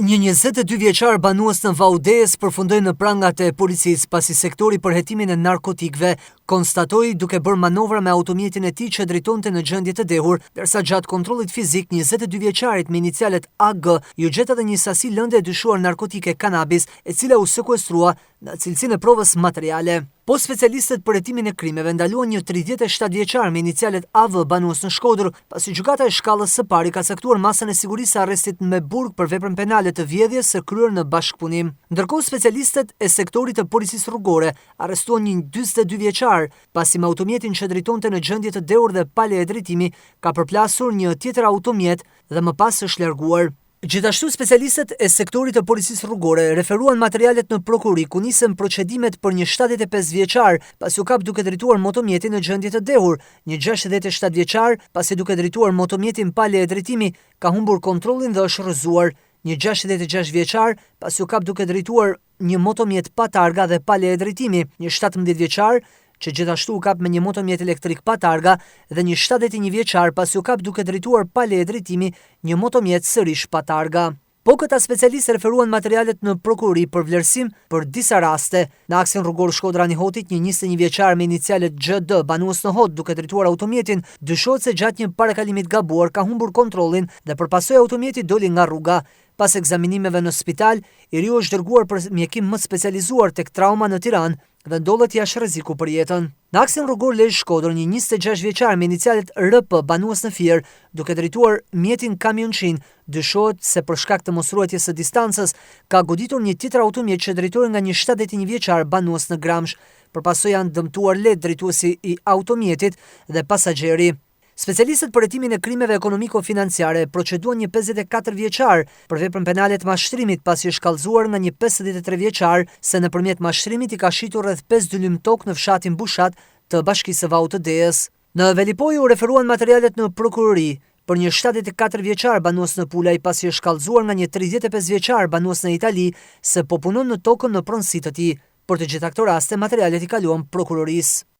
Një 22 vjeçar banues në Vaudes përfundoi në prangat e policisë pasi sektori për hetimin e narkotikëve konstatoi duke bërë manovra me automjetin e tij që drejtonte në gjendje të dehur, ndërsa gjatë kontrollit fizik 22 vjeçarit me inicialet AG ju gjet edhe një sasi lëndë e dyshuar narkotike kanabis, e cila u sekuestrua në cilësinë e provës materiale. Po specialistët për hetimin e krimeve ndaluan një 37 vjeçar me inicialet AV banues në Shkodër, pasi gjykata e shkallës së parë ka caktuar masën e sigurisë së arrestit me burg për veprën penale të vjedhjes së kryer në bashkëpunim. Ndërkohë specialistët e sektorit të policisë rrugore arrestuan një 42 vjeçar, pasi me automjetin që drejtonte në gjendje të dehur dhe pa leje drejtimi ka përplasur një tjetër automjet dhe më pas është larguar. Gjithashtu specialistët e sektorit të policisë rrugore referuan materialet në prokurori ku nisën procedimet për një 75 vjeçar pasi u kap duke drejtuar motomjetin në gjendje të dehur, një 67 vjeçar pasi duke drejtuar motomjetin pa leje drejtimi ka humbur kontrollin dhe është rrëzuar, një 66 vjeçar pasi u kap duke drejtuar një motomjet pa targa dhe pa leje drejtimi, një 17 vjeçar që gjithashtu u kap me një motomjet elektrik pa targa dhe një 71 vjeçar pasi u kap duke drejtuar pa leje drejtimi një motomjet sërish pa targa. Po këta specialistë referuan materialet në prokurori për vlerësim për disa raste. Në aksin rrugor Shkodra Nihotit, një 21 vjeçar me inicialet GD banues në Hot duke drejtuar automjetin, dyshohet se gjatë një parakalimit gabuar ka humbur kontrollin dhe përpasoj automjeti doli nga rruga. Pas ekzaminimeve në spital, i riu është dërguar për mjekim më specializuar tek trauma në Tiranë dhe ndollet jashtë rreziku për jetën. Në aksin rrugor Lezhë Shkodër, një 26 vjeçar me inicialet RP banues në Fier, duke drejtuar mjetin kamionçin, dyshohet se për shkak të mosruajtjes së distancës ka goditur një tjetër automjet që drejtohej nga një 71 vjeçar banues në Gramsh. Përpasoj janë dëmtuar lehtë drejtuesi i automjetit dhe pasagjeri. Specialistët për hetimin e krimeve ekonomiko-financiare proceduan një 54 vjeçar për veprën penale të mashtrimit pasi është kallëzuar nga një 53 vjeçar se nëpërmjet mashtrimit i ka shitur rreth 5 dylym tokë në fshatin Bushat të Bashkisë së Vautë-Deës. Në Velipoj u referuan materialet në prokurori për një 74 vjeçar banues në Pulaj pasi është kallëzuar nga një 35 vjeçar banues në Itali se po punon në tokën në pronësi të tij. Për të gjitha këto raste materialet i kaluan prokurorisë.